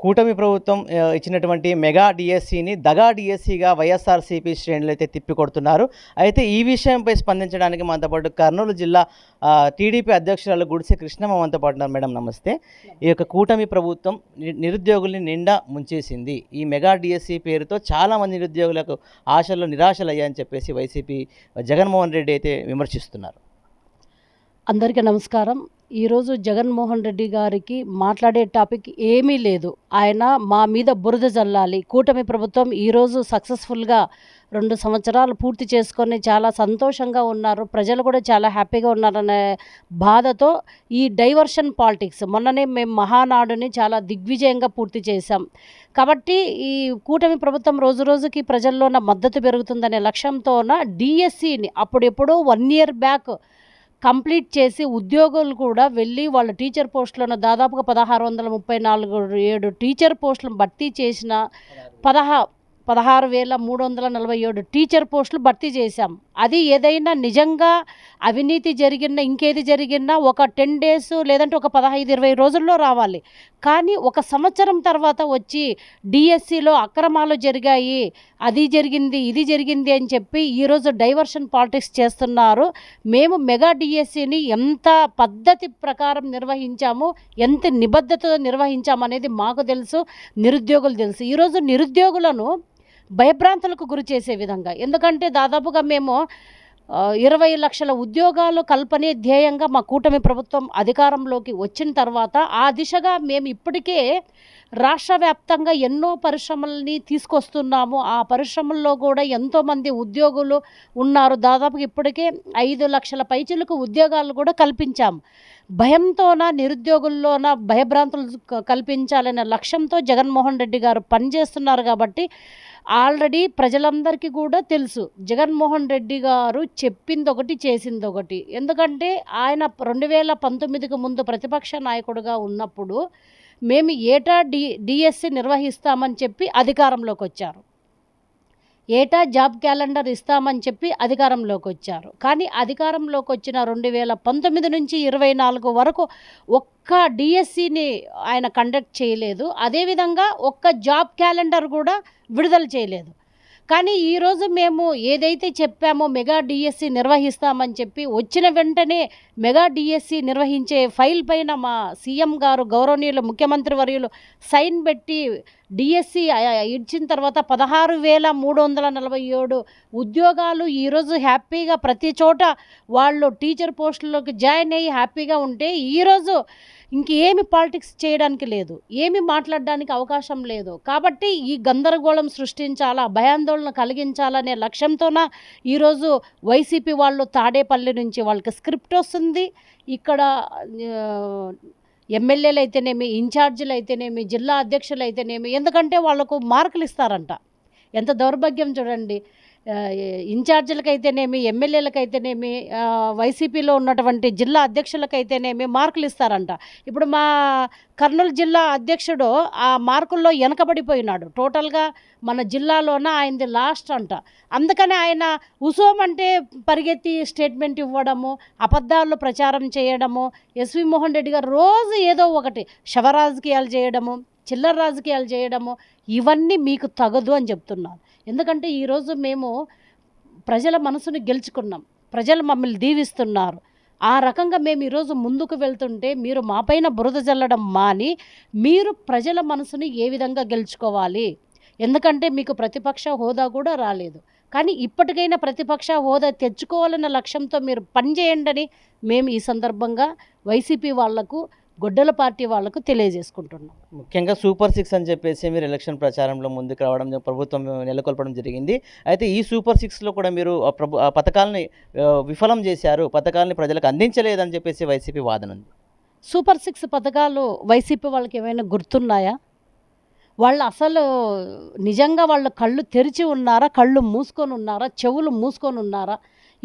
కూటమి ప్రభుత్వం ఇచ్చినటువంటి మెగా డిఎస్సిని దగా డిఎస్సిగా వైఎస్ఆర్సీపీ శ్రేణులు అయితే తిప్పికొడుతున్నారు. అయితే ఈ విషయంపై స్పందించడానికి మనతో పాటు కర్నూలు జిల్లా టీడీపీ అధ్యక్షురాలు గుడిసె కృష్ణమ్మ మనతో పాటు ఉన్నారు. మేడం నమస్తే. ఈ యొక్క కూటమి ప్రభుత్వం నిరుద్యోగుల్ని నిండా ముంచేసింది. ఈ మెగా డిఎస్సి పేరుతో చాలామంది నిరుద్యోగులకు ఆశలు నిరాశలు అయ్యాయని చెప్పేసి వైసీపీ జగన్మోహన్ రెడ్డి అయితే విమర్శిస్తున్నారు. అందరికీ నమస్కారం. ఈరోజు జగన్మోహన్ రెడ్డి గారికి మాట్లాడే టాపిక్ ఏమీ లేదు. ఆయన మా మీద బురద జల్లాలి. కూటమి ప్రభుత్వం ఈరోజు సక్సెస్ఫుల్గా 2 సంవత్సరాలు పూర్తి చేసుకొని చాలా సంతోషంగా ఉన్నారు. ప్రజలు కూడా చాలా హ్యాపీగా ఉన్నారనే బాధతో ఈ డైవర్షన్ పాలిటిక్స్ మొన్ననే మేము మహానాడుని చాలా దిగ్విజయంగా పూర్తి చేశాం. కాబట్టి ఈ కూటమి ప్రభుత్వం రోజు రోజుకి ప్రజల్లోన మద్దతు పెరుగుతుందనే లక్ష్యంతోన డిఎస్సిని అప్పుడెప్పుడో 1 year బ్యాక్ కంప్లీట్ చేసి ఉద్యోగులు కూడా వెళ్ళి వాళ్ళ టీచర్ పోస్టులను దాదాపుగా 1634 టీచర్ పోస్టులను భర్తీ చేసిన 16,347 టీచర్ పోస్టులు భర్తీ చేశాం. అది ఏదైనా నిజంగా అవినీతి జరిగినా ఇంకేది జరిగినా ఒక 10 days లేదంటే ఒక 15-20 రోజుల్లో రావాలి. కానీ 1 సంవత్సరం తర్వాత వచ్చి డిఎస్సిలో అక్రమాలు జరిగాయి, అది జరిగింది ఇది జరిగింది అని చెప్పి ఈరోజు డైవర్షన్ పాలిటిక్స్ చేస్తున్నారు. మేము మెగా డిఎస్సిని ఎంత పద్ధతి ప్రకారం నిర్వహించాము, ఎంత నిబద్ధతతో నిర్వహించాము అనేది మాకు తెలుసు, నిరుద్యోగులు తెలుసు. ఈరోజు నిరుద్యోగులను భయభ్రాంతులకు గురి చేసే విధంగా, ఎందుకంటే దాదాపుగా మేము 20 లక్షల ఉద్యోగాలు కల్పనే ధ్యేయంగా మా కూటమి ప్రభుత్వం అధికారంలోకి వచ్చిన తర్వాత ఆ దిశగా మేము ఇప్పటికే రాష్ట్ర వ్యాప్తంగా ఎన్నో పరిశ్రమల్ని తీసుకొస్తున్నాము. ఆ పరిశ్రమల్లో కూడా ఎంతోమంది ఉద్యోగులు ఉన్నారు. దాదాపుగా ఇప్పటికే 5 లక్షల పైచిలకు ఉద్యోగాలు కూడా కల్పించాము. భయంతోన నిరుద్యోగుల్లోన భయభ్రాంతులు కల్పించాలనే లక్ష్యంతో జగన్మోహన్ రెడ్డి గారు పనిచేస్తున్నారు. కాబట్టి ఆల్రెడీ ప్రజలందరికీ కూడా తెలుసు జగన్మోహన్ రెడ్డి గారు చెప్పింది ఒకటి చేసింది ఒకటి. ఎందుకంటే ఆయన 2019కు ముందు ప్రతిపక్ష నాయకుడిగా ఉన్నప్పుడు మేము ఏటా డిఎస్సి నిర్వహిస్తామని చెప్పి అధికారంలోకి వచ్చారు. ఏటా జాబ్ క్యాలెండర్ ఇస్తామని చెప్పి అధికారంలోకి వచ్చారు. కానీ అధికారంలోకి వచ్చిన 2019 నుంచి 24 వరకు ఒక్క డిఎస్సిని ఆయన కండక్ట్ చేయలేదు. అదేవిధంగా ఒక్క జాబ్ క్యాలెండర్ కూడా విడుదల చేయలేదు. కానీ ఈరోజు మేము ఏదైతే చెప్పామో మెగా డిఎస్సి నిర్వహిస్తామని చెప్పి వచ్చిన వెంటనే మెగా డిఎస్సి నిర్వహించే ఫైల్ పైన మా సీఎం గారు గౌరవనీయులు ముఖ్యమంత్రి వర్యులు సైన్ పెట్టి డిఎస్సి ఇచ్చిన తర్వాత 16,347 ఉద్యోగాలు ఈరోజు హ్యాపీగా ప్రతి చోట వాళ్ళు టీచర్ పోస్టుల్లోకి జాయిన్ అయ్యి హ్యాపీగా ఉంటే ఈరోజు ఇంకేమి పాలిటిక్స్ చేయడానికి లేదు, ఏమి మాట్లాడడానికి అవకాశం లేదు. కాబట్టి ఈ గందరగోళం సృష్టించాలా, భయాందోళన కలిగించాలనే లక్ష్యంతోన ఈరోజు వైసీపీ వాళ్ళు తాడేపల్లి నుంచి వాళ్ళకి స్క్రిప్ట్ వస్తుంది. ఇక్కడ ఎమ్మెల్యేలు అయితేనేమి, ఇన్ఛార్జీలు అయితేనేమి, జిల్లా అధ్యక్షులు అయితేనేమి, ఎందుకంటే వాళ్ళకు మార్కులు ఇస్తారంట. ఎంత దౌర్భాగ్యం చూడండి. ఇన్ఛార్జీలకైతేనేమి, ఎమ్మెల్యేలకైతేనేమి, వైసీపీలో ఉన్నటువంటి జిల్లా అధ్యక్షులకైతేనేమి మార్కులు ఇస్తారంట. ఇప్పుడు మా కర్నూలు జిల్లా అధ్యక్షుడు ఆ మార్కుల్లో వెనకబడిపోయినాడు. టోటల్గా మన జిల్లాలోన ఆయనది లాస్ట్ అంట. అందుకని ఆయన ఉసోమంటే పరిగెత్తి స్టేట్మెంట్ ఇవ్వడము, అబద్ధాలు ప్రచారం చేయడము, ఎస్వి మోహన్ రెడ్డి గారు రోజు ఏదో ఒకటి శవ రాజకీయాలు చేయడము, చిల్లర రాజకీయాలు చేయడము, ఇవన్నీ మీకు తగదు అని చెప్తున్నాను. ఎందుకంటే ఈరోజు మేము ప్రజల మనసును గెలుచుకున్నాం, ప్రజలు మమ్మల్ని దీవిస్తున్నారు. ఆ రకంగా మేము ఈరోజు ముందుకు వెళ్తుంటే మీరు మాపైన బురద జల్లడం మాని మీరు ప్రజల మనసుని ఏ విధంగా గెలుచుకోవాలి. ఎందుకంటే మీకు ప్రతిపక్ష హోదా కూడా రాలేదు. కానీ ఇప్పటికైనా ప్రతిపక్ష హోదా తెచ్చుకోవాలన్న లక్ష్యంతో మీరు పనిచేయండి మేము ఈ సందర్భంగా వైసీపీ వాళ్లకు, గొడ్డల పార్టీ వాళ్లకు తెలియజేసుకుంటున్నాం. ముఖ్యంగా సూపర్ 6 అని చెప్పేసి మీరు ఎలక్షన్ ప్రచారంలో ముందుకు రావడం, ప్రభుత్వం నెలకొల్పడం జరిగింది. అయితే ఈ సూపర్ 6లో కూడా మీరు ఆ పథకాలని విఫలం చేశారు, పథకాలని ప్రజలకు అందించలేదని చెప్పేసి వైసీపీ వాదన ఉంది. సూపర్ 6 పథకాలు వైసీపీ వాళ్ళకి ఏమైనా గుర్తున్నాయా? వాళ్ళు అసలు నిజంగా వాళ్ళ కళ్ళు తెరిచి ఉన్నారా, కళ్ళు మూసుకొని ఉన్నారా, చెవులు మూసుకొని ఉన్నారా?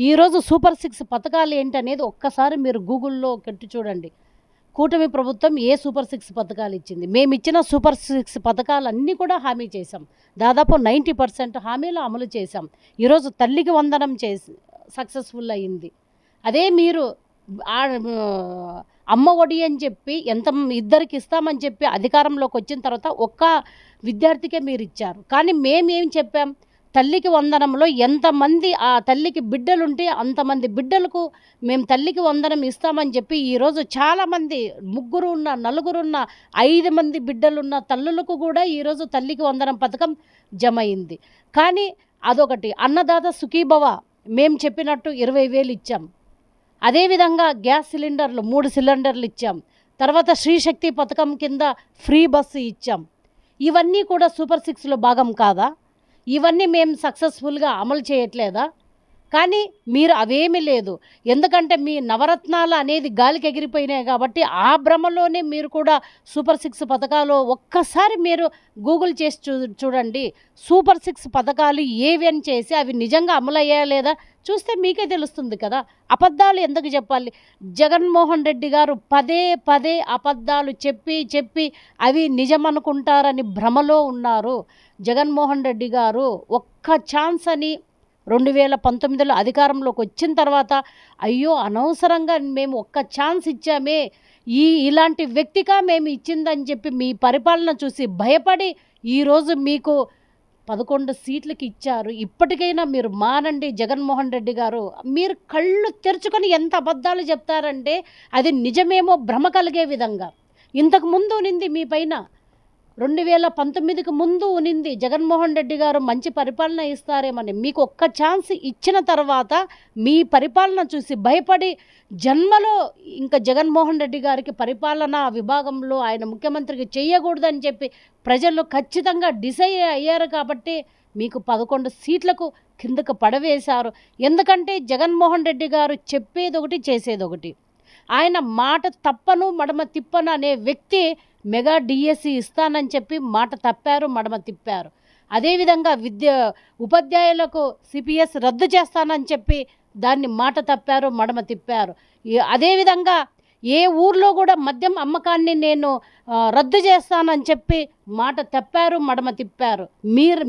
ఈరోజు సూపర్ 6 పథకాలు ఏంటనేది ఒక్కసారి మీరు గూగుల్లో కొట్టి చూడండి. కూటమి ప్రభుత్వం ఏ సూపర్ 6 పథకాలు ఇచ్చింది? మేము ఇచ్చిన సూపర్ 6 పథకాలన్నీ కూడా హామీ చేశాం. దాదాపు 90% హామీలు అమలు చేశాం. ఈరోజు తల్లికి వందనం చేసి సక్సెస్ఫుల్ అయింది. అదే మీరు అమ్మ ఒడి అని చెప్పి ఇద్దరికి ఇస్తామని చెప్పి అధికారంలోకి వచ్చిన తర్వాత ఒక్క విద్యార్థికే మీరు ఇచ్చారు. కానీ మేమేం చెప్పాం, తల్లికి వందనంలో ఎంతమంది ఆ తల్లికి బిడ్డలుంటే అంతమంది బిడ్డలకు మేము తల్లికి వందనం ఇస్తామని చెప్పి ఈరోజు చాలామంది 3 ఉన్న 4 ఉన్న 5 మంది బిడ్డలున్న తల్లులకు కూడా ఈరోజు తల్లికి వందనం పథకం జమ అయింది. కానీ అదొకటి. అన్నదాత సుఖీభవ మేము చెప్పినట్టు 20,000 ఇచ్చాం. అదేవిధంగా గ్యాస్ సిలిండర్లు 3 సిలిండర్లు ఇచ్చాం. తర్వాత శ్రీశక్తి పథకం కింద ఫ్రీ బస్సు ఇచ్చాం. ఇవన్నీ కూడా సూపర్ 6లో భాగం కాదా? ఇవన్నీ మేము సక్సెస్ఫుల్గా అమలు చేయట్లేదా? కానీ మీరు అవేమీ లేదు. ఎందుకంటే మీ నవరత్నాలు అనేది గాలికి ఎగిరిపోయినాయి కాబట్టి ఆ భ్రమలోనే మీరు కూడా సూపర్ 6 పథకాలు ఒక్కసారి మీరు గూగుల్ చేసి చూడండి. సూపర్ 6 పథకాలు ఏవి అని చేసి అవి నిజంగా అమలు అయ్యాయా లేదా చూస్తే మీకే తెలుస్తుంది కదా. అబద్ధాలు ఎందుకు చెప్పాలి? జగన్మోహన్ రెడ్డి గారు పదే పదే అబద్ధాలు చెప్పి అవి నిజమనుకుంటారని భ్రమలో ఉన్నారు. జగన్మోహన్ రెడ్డి గారు ఒక్క ఛాన్స్ అని 2019లో అధికారంలోకి వచ్చిన తర్వాత అయ్యో అనవసరంగా మేము ఒక్క ఛాన్స్ ఇచ్చామే, ఇలాంటి వ్యక్తిగా మేము ఇచ్చిందని చెప్పి మీ పరిపాలన చూసి భయపడి ఈరోజు మీకు 11 సీట్లకి ఇచ్చారు. ఇప్పటికైనా మీరు మానండి జగన్మోహన్ రెడ్డి గారు. మీరు కళ్ళు తెరుచుకొని ఎంత అబద్ధాలు చెప్తారంటే అది నిజమేమో భ్రమ కలిగే విధంగా. ఇంతకు ముందు ఉనింది మీ పైన 2019కి ముందు ఉనింది జగన్మోహన్ రెడ్డి గారు మంచి పరిపాలన ఇస్తారేమని. మీకు ఒక్క ఛాన్స్ ఇచ్చిన తర్వాత మీ పరిపాలన చూసి భయపడి జన్మలో ఇంకా జగన్మోహన్ రెడ్డి గారికి పరిపాలనా విభాగంలో ఆయన ముఖ్యమంత్రికి చేయకూడదని చెప్పి ప్రజలు ఖచ్చితంగా డిసైడ్ అయ్యారు కాబట్టి మీకు 11 సీట్లకు కిందకు పడవేశారు. ఎందుకంటే జగన్మోహన్ రెడ్డి గారు చెప్పేదొకటి చేసేదొకటి. ఆయన మాట తప్పను మడమ తిప్పను అనే వ్యక్తి మెగా డిఎస్సి ఇస్తానని చెప్పి మాట తప్పారు, మడమ తిప్పారు. అదేవిధంగా ఉపాధ్యాయులకు సిపిఎస్ రద్దు చేస్తానని చెప్పి దాన్ని మాట తప్పారు, మడమ తిప్పారు. అదేవిధంగా ఏ ఊర్లో కూడా మద్యం అమ్మకాన్ని నేను రద్దు చేస్తానని చెప్పి మాట తప్పారు, మడమ తిప్పారు.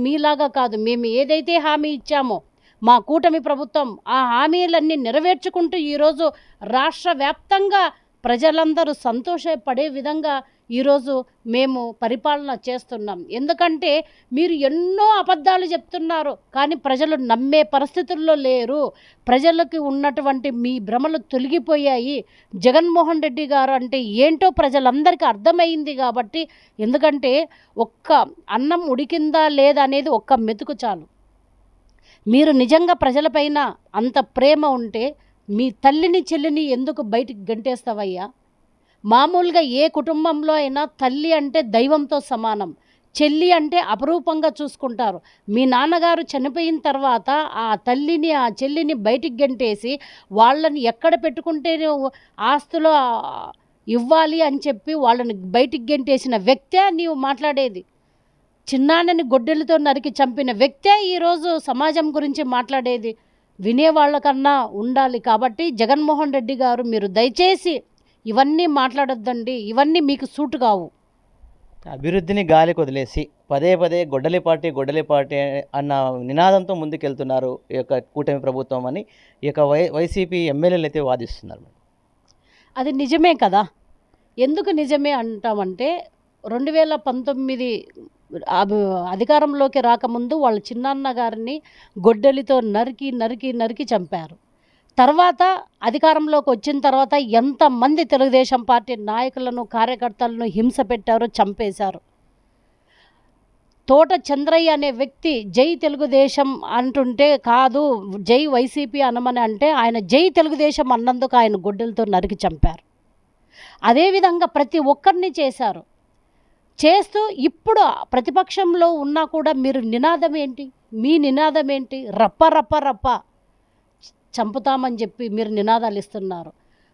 మీలాగా కాదు. మేము ఏదైతే హామీ ఇచ్చామో మా కూటమి ప్రభుత్వం ఆ హామీలన్నీ నెరవేర్చుకుంటూ ఈరోజు రాష్ట్ర వ్యాప్తంగా ప్రజలందరూ సంతోషపడే విధంగా ఈరోజు మేము పరిపాలన చేస్తున్నాం. ఎందుకంటే మీరు ఎన్నో అబద్ధాలు చెప్తున్నారు కానీ ప్రజలు నమ్మే పరిస్థితుల్లో లేరు. ప్రజలకు ఉన్నటువంటి మీ భ్రమలు తొలగిపోయాయి. జగన్మోహన్ రెడ్డి గారు అంటే ఏంటో ప్రజలందరికీ అర్థమైంది కాబట్టి. ఎందుకంటే ఒక్క అన్నం ఉడికిందా లేదా అనేది ఒక్క మెతుకు చాలు. మీరు నిజంగా ప్రజలపైన అంత ప్రేమ ఉంటే మీ తల్లిని చెల్లిని ఎందుకు బయటికి గంటేస్తావయ్యా? మామూలుగా ఏ కుటుంబంలో అయినా తల్లి అంటే దైవంతో సమానం, చెల్లి అంటే అపరూపంగా చూసుకుంటారు. మీ నాన్నగారు చనిపోయిన తర్వాత ఆ తల్లిని ఆ చెల్లిని బయటికి గంటేసి వాళ్ళని ఎక్కడ పెట్టుకుంటే ఆస్తులు ఇవ్వాలి అని చెప్పి వాళ్ళని బయటికి గంటేసిన వ్యక్తే నీవు మాట్లాడేది. చిన్నాన్నని గొడ్డలితో నరికి చంపిన వ్యక్తే ఈరోజు సమాజం గురించి మాట్లాడేది. వినేవాళ్ళకన్నా ఉండాలి. కాబట్టి జగన్మోహన్ రెడ్డి గారు మీరు దయచేసి ఇవన్నీ మాట్లాడొద్దండి. ఇవన్నీ మీకు సూటు కావు. అభివృద్ధిని గాలికి వదిలేసి పదే పదే గొడ్డలి పార్టీ అన్న నినాదంతో ముందుకెళ్తున్నారు ఈ యొక్క కూటమి ప్రభుత్వం అని ఈ యొక్క వైసీపీ ఎమ్మెల్యేలు అయితే వాదిస్తున్నారు. అది నిజమే కదా. ఎందుకు నిజమే అంటామంటే 2019 అధికారంలోకి రాకముందు వాళ్ళ చిన్నాన్న గారిని గొడ్డలితో నరికి చంపారు. తర్వాత అధికారంలోకి వచ్చిన తర్వాత ఎంతమంది తెలుగుదేశం పార్టీ నాయకులను కార్యకర్తలను హింస పెట్టారో, చంపేశారు. తోట చంద్రయ్య అనే వ్యక్తి జై తెలుగుదేశం అంటుంటే కాదు జై వైసీపీ అనమని అంటే ఆయన జై తెలుగుదేశం అన్నందుకు ఆయన గొడ్డలతో నరికి చంపారు. అదేవిధంగా ప్రతి ఒక్కరిని చేశారు. చేస్తూ ఇప్పుడు ప్రతిపక్షంలో ఉన్నా కూడా మీరు నినాదం ఏంటి? మీ నినాదం ఏంటి? రప్ప రప్ప రప్ప చంపుతామని చెప్పి మీరు నినాదాలు ఇస్తున్నారు.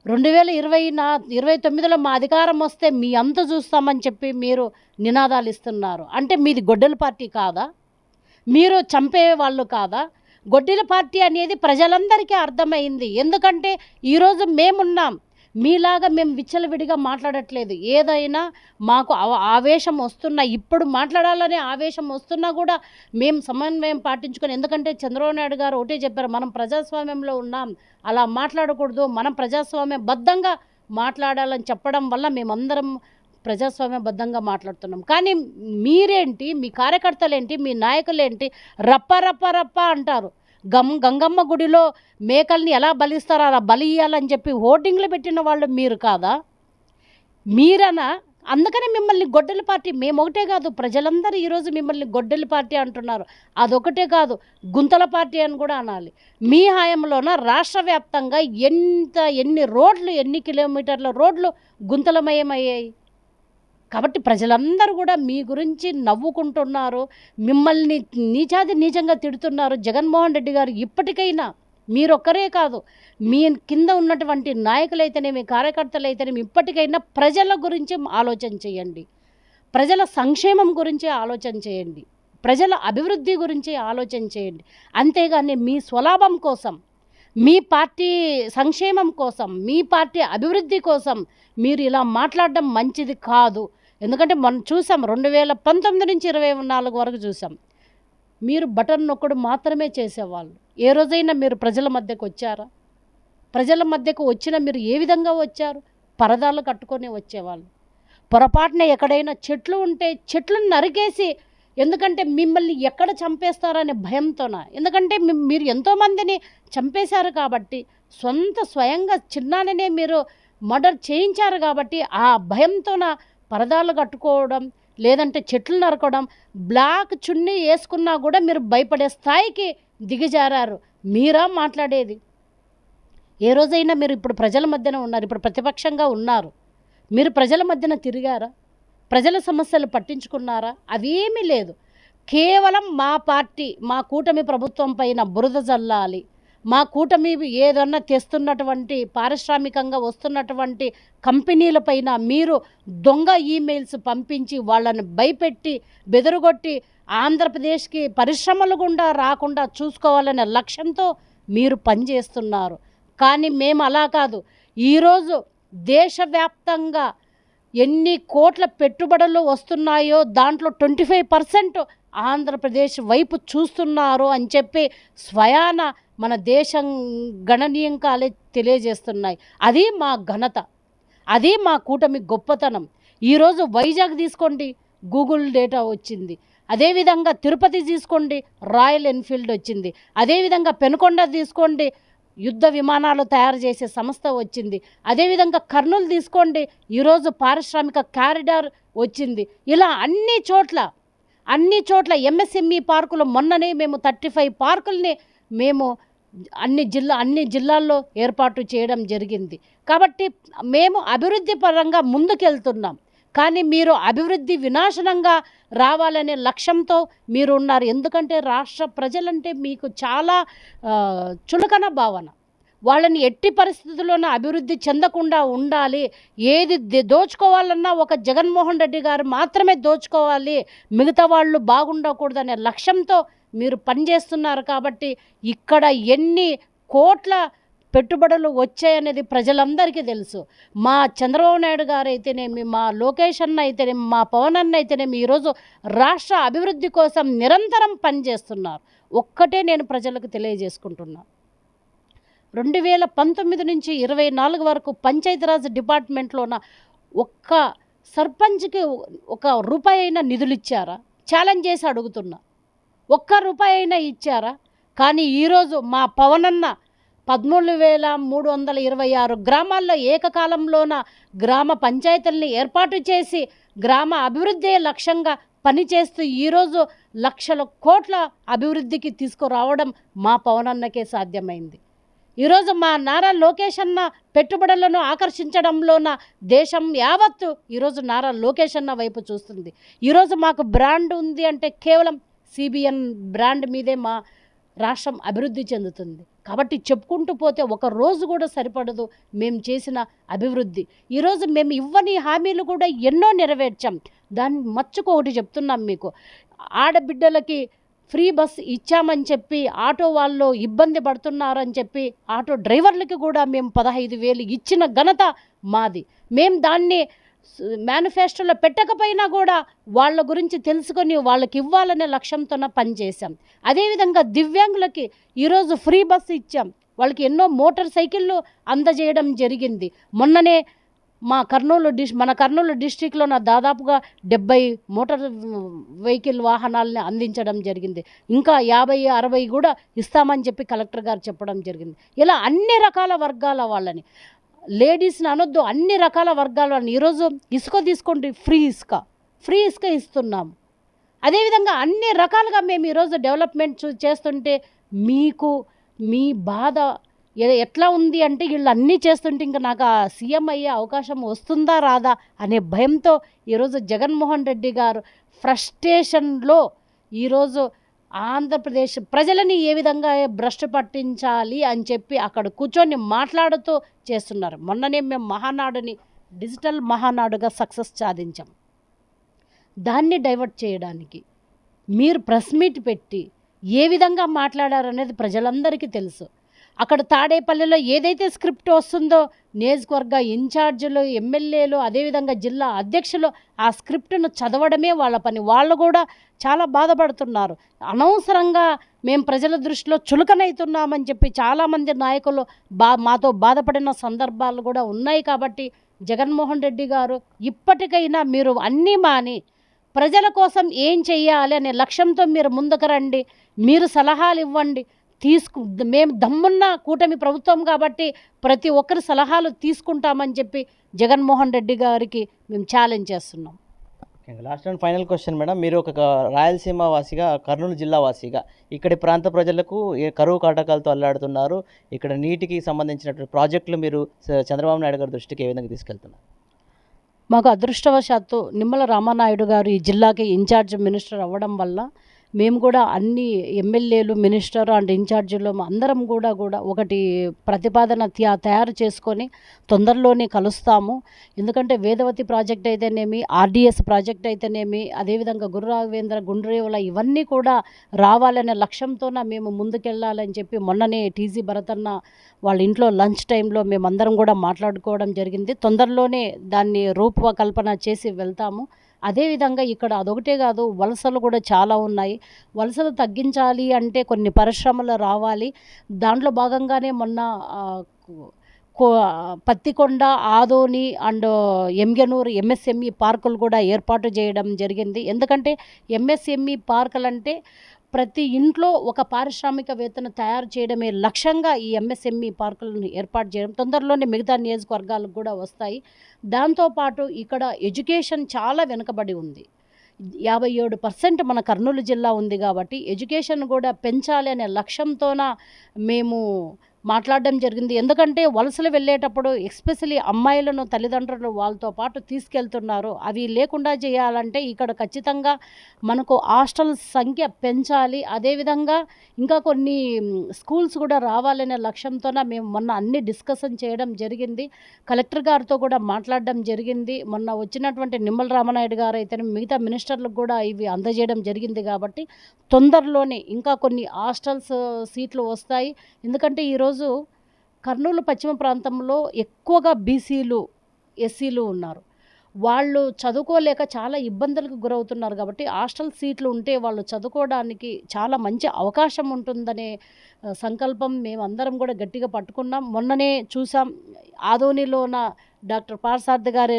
2029లో మా అధికారం వస్తే మీ అంత చూస్తామని చెప్పి మీరు నినాదాలు ఇస్తున్నారు. అంటే మీది గొడ్డల పార్టీ కాదా? మీరు చంపే వాళ్ళు కాదా? గొడ్డల పార్టీ అనేది ప్రజలందరికీ అర్థమైంది. ఎందుకంటే ఈరోజు మేమున్నాం. మీలాగా మేము విచ్చలవిడిగా మాట్లాడట్లేదు. ఏదైనా మాకు ఆవేశం వస్తున్నా, ఇప్పుడు మాట్లాడాలనే ఆవేశం వస్తున్నా కూడా మేము సమన్వయం పాటించుకొని, ఎందుకంటే చంద్రబాబు నాయుడు గారు ఒకటే చెప్పారు, మనం ప్రజాస్వామ్యంలో ఉన్నాం, అలా మాట్లాడకూడదు, మనం ప్రజాస్వామ్యబద్ధంగా మాట్లాడాలని చెప్పడం వల్ల మేమందరం ప్రజాస్వామ్యబద్ధంగా మాట్లాడుతున్నాం. కానీ మీరేంటి, మీ కార్యకర్తలేంటి, మీ నాయకులేంటి రప్ప రప్ప రప్ప అంటారు. గంగమ్మ గుడిలో మేకల్ని ఎలా బలిస్తారో అలా బలి ఇయ్యాలని చెప్పి హోర్డింగ్లు పెట్టిన వాళ్ళు మీరు కాదా? మీరనా? అందుకని మిమ్మల్ని గొడ్డలి పార్టీ, మేము ఒకటే కాదు, ప్రజలందరూ ఈరోజు మిమ్మల్ని గొడ్డలి పార్టీ అంటున్నారు. అదొకటే కాదు, గుంతల పార్టీ అని కూడా అనాలి. మీ హయాంలోన రాష్ట్ర వ్యాప్తంగా ఎన్ని రోడ్లు, ఎన్ని కిలోమీటర్ల రోడ్లు గుంతలమయమయ్యాయి. కాబట్టి ప్రజలందరూ కూడా మీ గురించి నవ్వుకుంటున్నారు, మిమ్మల్ని నీచంగా తిడుతున్నారు. జగన్మోహన్ రెడ్డి గారు ఇప్పటికైనా మీరొక్కరే కాదు, మీ కింద ఉన్నటువంటి నాయకులైతేనేమి, కార్యకర్తలైతేనేమి ఇప్పటికైనా ప్రజల గురించి ఆలోచన చేయండి, ప్రజల సంక్షేమం గురించి ఆలోచన చేయండి, ప్రజల అభివృద్ధి గురించి ఆలోచన చేయండి. అంతేగాని మీ స్వలాభం కోసం, మీ పార్టీ సంక్షేమం కోసం, మీ పార్టీ అభివృద్ధి కోసం మీరు ఇలా మాట్లాడడం మంచిది కాదు. ఎందుకంటే మనం చూసాం 2019 నుంచి 2024 వరకు చూసాం, మీరు బటన్ నొక్కడు మాత్రమే చేసేవాళ్ళు. ఏ రోజైనా మీరు ప్రజల మధ్యకు వచ్చారా? ప్రజల మధ్యకు వచ్చిన మీరు ఏ విధంగా వచ్చారు? పరదాలు కట్టుకొని వచ్చేవాళ్ళు. పొరపాటున ఎక్కడైనా చెట్లు ఉంటే చెట్లను నరికేసి, ఎందుకంటే మిమ్మల్ని ఎక్కడ చంపేస్తారనే భయంతోన, ఎందుకంటే మీరు ఎంతోమందిని చంపేశారు కాబట్టి, స్వయంగా చిన్నాననే మీరు మర్డర్ చేయించారు కాబట్టి ఆ భయంతోన పరదాలు కట్టుకోవడం, లేదంటే చెట్లు నరకడం, బ్లాక్ చున్నీ వేసుకున్నా కూడా మీరు భయపడే స్థాయికి దిగజారారు. మీరా మాట్లాడేది? ఏ రోజైనా మీరు ఇప్పుడు ప్రజల మధ్యన ఉన్నారు, ఇప్పుడు ప్రతిపక్షంగా ఉన్నారు, మీరు ప్రజల మధ్యన తిరిగారా? ప్రజల సమస్యలు పట్టించుకున్నారా? అవేమీ లేదు. కేవలం మా పార్టీ, మా కూటమి ప్రభుత్వం పైన బురద జల్లాలి, మా కూటమి ఏదన్నా తెస్తున్నటువంటి పారిశ్రామికంగా వస్తున్నటువంటి కంపెనీలపైన మీరు దొంగ ఈమెయిల్స్ పంపించి వాళ్ళని భయపెట్టి బెదరగొట్టి ఆంధ్రప్రదేశ్కి పరిశ్రమలు గుండా రాకుండా చూసుకోవాలనే లక్ష్యంతో మీరు పనిచేస్తున్నారు. కానీ మేము అలా కాదు. ఈరోజు దేశవ్యాప్తంగా ఎన్ని కోట్ల పెట్టుబడులు వస్తున్నాయో దాంట్లో 25% ఆంధ్రప్రదేశ్ వైపు చూస్తున్నారు అని చెప్పి స్వయాన మన దేశం గణనీయంకాలే తెలియజేస్తున్నాయి. అది మా ఘనత, అది మా కూటమి గొప్పతనం. ఈరోజు వైజాగ్ తీసుకోండి, గూగుల్ డేటా వచ్చింది. అదేవిధంగా తిరుపతి తీసుకోండి, రాయల్ ఎన్ఫీల్డ్ వచ్చింది. అదేవిధంగా పెనుకొండ తీసుకోండి, యుద్ధ విమానాలు తయారు చేసే సంస్థ వచ్చింది. అదేవిధంగా కర్నూలు తీసుకోండి, ఈరోజు పారిశ్రామిక కారిడార్ వచ్చింది. ఇలా అన్ని చోట్ల ఎంఎస్ఎంఈ పార్కులు, మొన్ననే మేము 35 పార్కుల్ని మేము అన్ని జిల్లాల్లో ఏర్పాటు చేయడం జరిగింది. కాబట్టి మేము అభివృద్ధి పరంగా ముందుకెళ్తున్నాం. కానీ మీరు అభివృద్ధి వినాశనంగా రావాలనే లక్ష్యంతో మీరు ఉన్నారు. ఎందుకంటే రాష్ట్ర ప్రజలంటే మీకు చాలా చులకన భావన. వాళ్ళని ఎట్టి పరిస్థితుల్లోనూ అభివృద్ధి చెందకుండా ఉండాలి, ఏది దోచుకోవాలన్నా ఒక జగన్మోహన్ రెడ్డి గారు మాత్రమే దోచుకోవాలి, మిగతా వాళ్ళు బాగుండకూడదనే లక్ష్యంతో మీరు పనిచేస్తున్నారు. కాబట్టి ఇక్కడ ఎన్ని కోట్ల పెట్టుబడులు వచ్చాయనేది ప్రజలందరికీ తెలుసు. మా చంద్రబాబు నాయుడు గారు అయితేనేమి, మా లోకేష్ అన్న అయితేనేమి, మా పవన్ అన్న అయితేనేమి ఈరోజు రాష్ట్ర అభివృద్ధి కోసం నిరంతరం పనిచేస్తున్నారు. ఒక్కటే నేను ప్రజలకు తెలియజేసుకుంటున్నా, 2019 నుంచి 24 వరకు పంచాయతీరాజ్ డిపార్ట్మెంట్లోన ఒక్క సర్పంచ్కి ₹1 అయినా నిధులు ఇచ్చారా? ఛాలెంజ్ చేసి అడుగుతున్నా, ₹1 అయినా ఇచ్చారా? కానీ ఈరోజు మా పవనన్న 13,326 గ్రామాల్లో ఏకకాలంలోన గ్రామ పంచాయతీల్ని ఏర్పాటు చేసి గ్రామ అభివృద్ధి లక్ష్యంగా పనిచేస్తూ ఈరోజు లక్షల కోట్ల అభివృద్ధికి తీసుకురావడం మా పవనన్నకే సాధ్యమైంది. ఈరోజు మా నారా లోకేష్ అన్న పెట్టుబడులను ఆకర్షించడంలోన దేశం యావత్తు ఈరోజు నారా లోకేష్ అన్న వైపు చూస్తుంది. ఈరోజు మాకు బ్రాండ్ ఉంది అంటే కేవలం సిబిఎన్ బ్రాండ్ మీదే మా రాష్ట్రం అభివృద్ధి చెందుతుంది. కాబట్టి చెప్పుకుంటూ పోతే ఒక రోజు కూడా సరిపడదు మేము చేసిన అభివృద్ధి. ఈరోజు మేము ఇవ్వని హామీలు కూడా ఎన్నో నెరవేర్చాం. దాన్ని మచ్చుకొకటి చెప్తున్నాం మీకు, ఆడబిడ్డలకి ఫ్రీ బస్ ఇచ్చామని చెప్పి ఆటో వాళ్ళు ఇబ్బంది పడుతున్నారని చెప్పి ఆటో డ్రైవర్లకి కూడా మేము 15,000 ఇచ్చిన ఘనత మాది. మేము దాన్ని మేనిఫెస్టోలో పెట్టకపోయినా కూడా వాళ్ళ గురించి తెలుసుకొని వాళ్ళకి ఇవ్వాలనే లక్ష్యంతోనే పనిచేసాం. అదేవిధంగా దివ్యాంగులకి ఈరోజు ఫ్రీ బస్సు ఇచ్చాం, వాళ్ళకి ఎన్నో మోటార్ సైకిళ్ళు అందజేయడం జరిగింది. మొన్ననే మన కర్నూలు డిస్టిక్లో దాదాపుగా 70 మోటార్ వెహికల్ వాహనాలని అందించడం జరిగింది. ఇంకా 50-60 కూడా ఇస్తామని చెప్పి కలెక్టర్ గారు చెప్పడం జరిగింది. ఇలా అన్ని రకాల వర్గాల వాళ్ళని, లేడీస్ని అనొద్దు, అన్ని రకాల వర్గాల వాళ్ళని ఈరోజు ఇసుక తీసుకోండి, ఫ్రీ ఇసుక ఇస్తున్నాము. అదేవిధంగా అన్ని రకాలుగా మేము ఈరోజు డెవలప్మెంట్ చేస్తుంటే మీకు మీ బాధ ఎట్లా ఉంది అంటే, వీళ్ళు అన్నీ చేస్తుంటే ఇంకా నాకు ఆ సీఎం అయ్యే అవకాశం వస్తుందా రాదా అనే భయంతో ఈరోజు జగన్మోహన్ రెడ్డి గారు ఫ్రస్ట్రేషన్లో ఈరోజు ఆంధ్రప్రదేశ్ ప్రజలని ఏ విధంగా భ్రష్టు పట్టించాలి అని చెప్పి అక్కడ కూర్చొని మాట్లాడుతూ చేస్తున్నారు. మొన్ననే మేము మహానాడుని డిజిటల్ మహానాడుగా సక్సెస్ సాధించాం. దాన్ని డైవర్ట్ చేయడానికి మీరు ప్రెస్ మీట్ పెట్టి ఏ విధంగా మాట్లాడారనేది ప్రజలందరికీ తెలుసు. అక్కడ తాడేపల్లిలో ఏదైతే స్క్రిప్ట్ వస్తుందో నియోజకవర్గ ఇన్ఛార్జీలు, ఎమ్మెల్యేలు, అదేవిధంగా జిల్లా అధ్యక్షులు ఆ స్క్రిప్ట్ను చదవడమే వాళ్ళ పని. వాళ్ళు కూడా చాలా బాధపడుతున్నారు. అనవసరంగా మేము ప్రజల దృష్టిలో చులకనవుతున్నామని చెప్పి చాలామంది నాయకులు మాతో బాధపడిన సందర్భాలు కూడా ఉన్నాయి. కాబట్టి జగన్మోహన్ రెడ్డి గారు ఇప్పటికైనా మీరు అన్నీ మాని ప్రజల కోసం ఏం చెయ్యాలి అనే లక్ష్యంతో మీరు ముందుకు రండి. మీరు సలహాలు ఇవ్వండి. మేము దమ్మున్న కూటమి ప్రభుత్వం కాబట్టి ప్రతి ఒక్కరి సలహాలు తీసుకుంటామని చెప్పి జగన్మోహన్ రెడ్డి గారికి మేము ఛాలెంజ్ చేస్తున్నాం. Last and final question madam, మీరు ఒక రాయలసీమ వాసిగా, కర్నూలు జిల్లా వాసిగా ఇక్కడి ప్రాంత ప్రజలకు కరువు కాటకాలతో అల్లాడుతున్నారు. ఇక్కడ నీటికి సంబంధించినటువంటి ప్రాజెక్టులు మీరు చంద్రబాబు నాయుడు గారి దృష్టికి ఏ విధంగా తీసుకెళ్తున్నారు? మాకు అదృష్టవశాత్తు నిమ్మల రామానాయుడు గారు ఈ జిల్లాకి ఇన్ఛార్జ్ మినిస్టర్ అవ్వడం వల్ల మేము కూడా అన్ని ఎమ్మెల్యేలు, మినిస్టర్ అండ్ ఇన్ఛార్జీలు అందరం కూడా ఒకటి ప్రతిపాదన తయారు చేసుకొని తొందరలోనే కలుస్తాము. ఎందుకంటే వేదవతి ప్రాజెక్ట్ అయితేనేమి, ఆర్డిఎస్ ప్రాజెక్ట్ అయితేనేమి, అదేవిధంగా గుర్రావేంద్ర గుండ్రేవుల ఇవన్నీ కూడా రావాలనే లక్ష్యంతోన మేము ముందుకెళ్ళాలని చెప్పి మొన్ననే టీజీ భరతన్న వాళ్ళ ఇంట్లో లంచ్ టైంలో మేమందరం కూడా మాట్లాడుకోవడం జరిగింది. తొందరలోనే దాన్ని రూపకల్పన చేసి వెళ్తాము. అదేవిధంగా ఇక్కడ అదొకటే కాదు, వలసలు కూడా చాలా ఉన్నాయి. వలసలు తగ్గించాలి అంటే కొన్ని పరిశ్రమలు రావాలి. దాంట్లో భాగంగానే మొన్న పత్తికొండ, ఆదోని అండ్ ఎంగనూరు ఎంఎస్ఎంఈ పార్కులు కూడా ఏర్పాటు చేయడం జరిగింది. ఎందుకంటే ఎంఎస్ఎంఈ పార్కులు అంటే ప్రతి ఇంట్లో ఒక పారిశ్రామికవేత్తను తయారు చేయడమే లక్ష్యంగా ఈ ఎంఎస్ఎంఈ పార్కులను ఏర్పాటు చేయడం. తొందరలోనే మిగతా నియోజకవర్గాలకు కూడా వస్తాయి. దాంతోపాటు ఇక్కడ ఎడ్యుకేషన్ చాలా వెనుకబడి ఉంది. 57% మన కర్నూలు జిల్లా ఉంది కాబట్టి ఎడ్యుకేషన్ కూడా పెంచాలి అనే లక్ష్యంతోన మేము మాట్లాడడం జరిగింది. ఎందుకంటే వలసలు వెళ్ళేటప్పుడు ఎస్పెషలీ అమ్మాయిలను తల్లిదండ్రులు వాళ్ళతో పాటు తీసుకెళ్తున్నారు. అవి లేకుండా చేయాలంటే ఇక్కడ ఖచ్చితంగా మనకు హాస్టల్ సంఖ్య పెంచాలి. అదేవిధంగా ఇంకా కొన్ని స్కూల్స్ కూడా రావాలనే లక్ష్యంతోన మేము మొన్న అన్ని డిస్కషన్ చేయడం జరిగింది. కలెక్టర్ గారితో కూడా మాట్లాడడం జరిగింది. మొన్న వచ్చినటువంటి నిమ్మల రామనాయుడు గారు అయితే మిగతా మినిస్టర్లకు కూడా ఇవి అందజేయడం జరిగింది. కాబట్టి తొందరలోనే ఇంకా కొన్ని హాస్టల్స్ సీట్లు వస్తాయి. ఎందుకంటే ఈరోజు కర్నూలు పశ్చిమ ప్రాంతంలో ఎక్కువగా బీసీలు, ఎస్సీలు ఉన్నారు. వాళ్ళు చదువుకోలేక చాలా ఇబ్బందులకు గురవుతున్నారు. కాబట్టి హాస్టల్ సీట్లు ఉంటే వాళ్ళు చదువుకోవడానికి చాలా మంచి అవకాశం ఉంటుందనే సంకల్పం మేమందరం కూడా గట్టిగా పట్టుకున్నాం. మొన్ననే చూసాం, ఆదోనిలోన డాక్టర్ పార్సార్థి గారి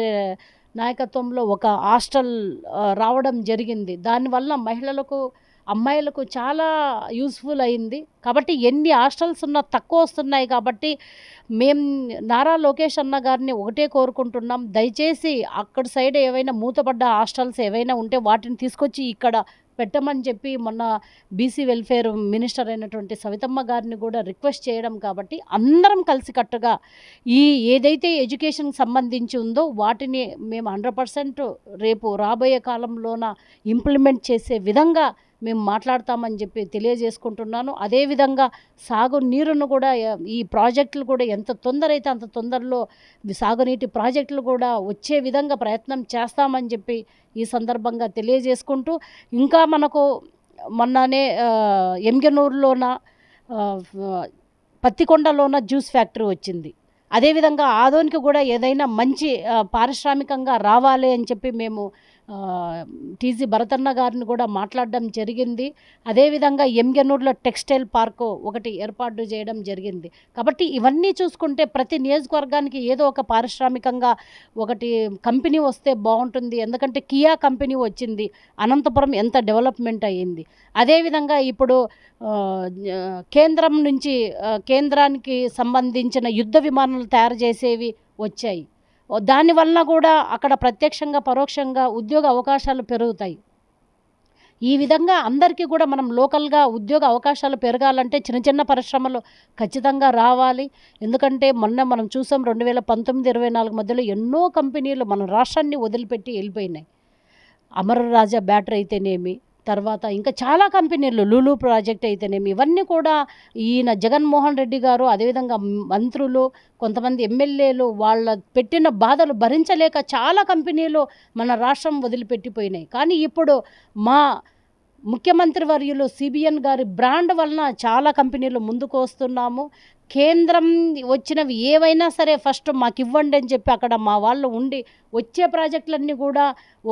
నాయకత్వంలో ఒక హాస్టల్ రావడం జరిగింది. దానివల్ల మహిళలకు, అమ్మాయిలకు చాలా యూస్ఫుల్ అయింది. కాబట్టి ఎన్ని హాస్టల్స్ ఉన్నా తక్కువ వస్తున్నాయి. కాబట్టి మేము నారా లోకేష్ అన్న గారిని ఒకటే కోరుకుంటున్నాం, దయచేసి అక్కడ సైడ్ ఏవైనా మూతపడ్డ హాస్టల్స్ ఏవైనా ఉంటే వాటిని తీసుకొచ్చి ఇక్కడ పెట్టమని చెప్పి మొన్న బీసీ వెల్ఫేర్ మినిస్టర్ అయినటువంటి సవితమ్మ గారిని కూడా రిక్వెస్ట్ చేయడం. కాబట్టి అందరం కలిసికట్టుగా ఏదైతే ఎడ్యుకేషన్కి సంబంధించి ఉందో వాటిని మేము 100% రేపు రాబోయే కాలంలోన ఇంప్లిమెంట్ చేసే విధంగా మేము మాట్లాడతామని చెప్పి తెలియజేసుకుంటున్నాను. అదేవిధంగా సాగునీరును కూడా ఈ ప్రాజెక్టులు కూడా ఎంత తొందర అయితే అంత తొందరలో సాగునీటి ప్రాజెక్టులు కూడా వచ్చే విధంగా ప్రయత్నం చేస్తామని చెప్పి ఈ సందర్భంగా తెలియజేసుకుంటూ, ఇంకా మనకు మొన్ననే ఎంగనూరులోన, పత్తికొండలోన జ్యూస్ ఫ్యాక్టరీ వచ్చింది. అదేవిధంగా ఆదోనికి కూడా ఏదైనా మంచి పారిశ్రామికంగా రావాలి అని చెప్పి మేము టీజీ భరతన్న గారిని కూడా మాట్లాడడం జరిగింది. అదేవిధంగా ఎంగెనూరులో టెక్స్టైల్ పార్కు ఒకటి ఏర్పాటు చేయడం జరిగింది. కాబట్టి ఇవన్నీ చూసుకుంటే ప్రతి నియోజకవర్గానికి ఏదో ఒక పారిశ్రామికంగా ఒకటి కంపెనీ వస్తే బాగుంటుంది. ఎందుకంటే కియా కంపెనీ వచ్చింది, అనంతపురం ఎంత డెవలప్మెంట్ అయ్యింది. అదేవిధంగా ఇప్పుడు కేంద్రం నుంచి కేంద్రానికి సంబంధించిన యుద్ధ విమానాలు తయారు చేసేవి వచ్చాయి. దానివల్ల కూడా అక్కడ ప్రత్యక్షంగా పరోక్షంగా ఉద్యోగ అవకాశాలు పెరుగుతాయి. ఈ విధంగా అందరికీ కూడా మనం లోకల్గా ఉద్యోగ అవకాశాలు పెరగాలంటే చిన్న చిన్న పరిశ్రమలు ఖచ్చితంగా రావాలి. ఎందుకంటే మొన్న మనం చూసాం 2019-24 మధ్యలో ఎన్నో కంపెనీలు మన రాష్ట్రాన్ని వదిలిపెట్టి వెళ్ళిపోయినాయి. అమర రాజా బ్యాటరీ అయితేనేమి, తర్వాత ఇంకా చాలా కంపెనీలు, లూలు ప్రాజెక్ట్ అయితేనేమి, ఇవన్నీ కూడా ఈయన జగన్మోహన్ రెడ్డి గారు, అదేవిధంగా మంత్రులు, కొంతమంది ఎమ్మెల్యేలు వాళ్ళ పెట్టిన బాధలు భరించలేక చాలా కంపెనీలు మన రాష్ట్రం వదిలిపెట్టిపోయినాయి. కానీ ఇప్పుడు మా ముఖ్యమంత్రి వర్యులు సిబిఎన్ గారి బ్రాండ్ వలన చాలా కంపెనీలు ముందుకు వస్తున్నాము. కేంద్రం వచ్చినవి ఏవైనా సరే ఫస్ట్ మాకు ఇవ్వండి అని చెప్పి అక్కడ మా వాళ్ళు ఉండి వచ్చే ప్రాజెక్టులన్నీ కూడా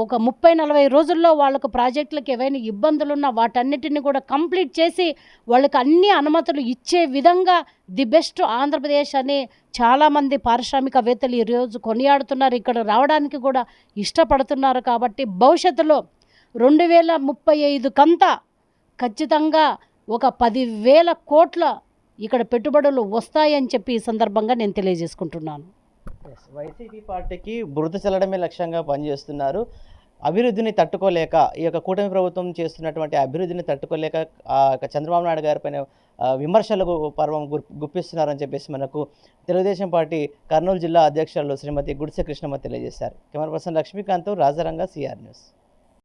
ఒక 30-40 రోజుల్లో వాళ్ళకు ప్రాజెక్టులకు ఏవైనా ఇబ్బందులున్నా వాటన్నిటిని కూడా కంప్లీట్ చేసి వాళ్ళకి అన్ని అనుమతులు ఇచ్చే విధంగా ది బెస్ట్ ఆంధ్రప్రదేశ్ అని చాలామంది పారిశ్రామికవేత్తలు ఈరోజు కొనియాడుతున్నారు. ఇక్కడ రావడానికి కూడా ఇష్టపడుతున్నారు. కాబట్టి భవిష్యత్తులో 2035 కంతా ఖచ్చితంగా ఒక 10,000 కోట్ల ఇక్కడ పెట్టుబడులు వస్తాయని చెప్పి ఈ సందర్భంగా నేను తెలియజేసుకుంటున్నాను. వైసీపీ పార్టీకి బురద చల్లడమే లక్ష్యంగా పనిచేస్తున్నారు. అభివృద్ధిని తట్టుకోలేక ఈ యొక్క కూటమి ప్రభుత్వం చేస్తున్నటువంటి అభివృద్ధిని తట్టుకోలేక చంద్రబాబు నాయుడు గారి పైన విమర్శలకు పర్వం గుప్పిస్తున్నారని చెప్పేసి మనకు తెలుగుదేశం పార్టీ కర్నూలు జిల్లా అధ్యక్షురాలు శ్రీమతి గుడిసె కృష్ణమ్మ తెలియజేశారు. Camera person Lakshmikant, Rajaranga, CR news.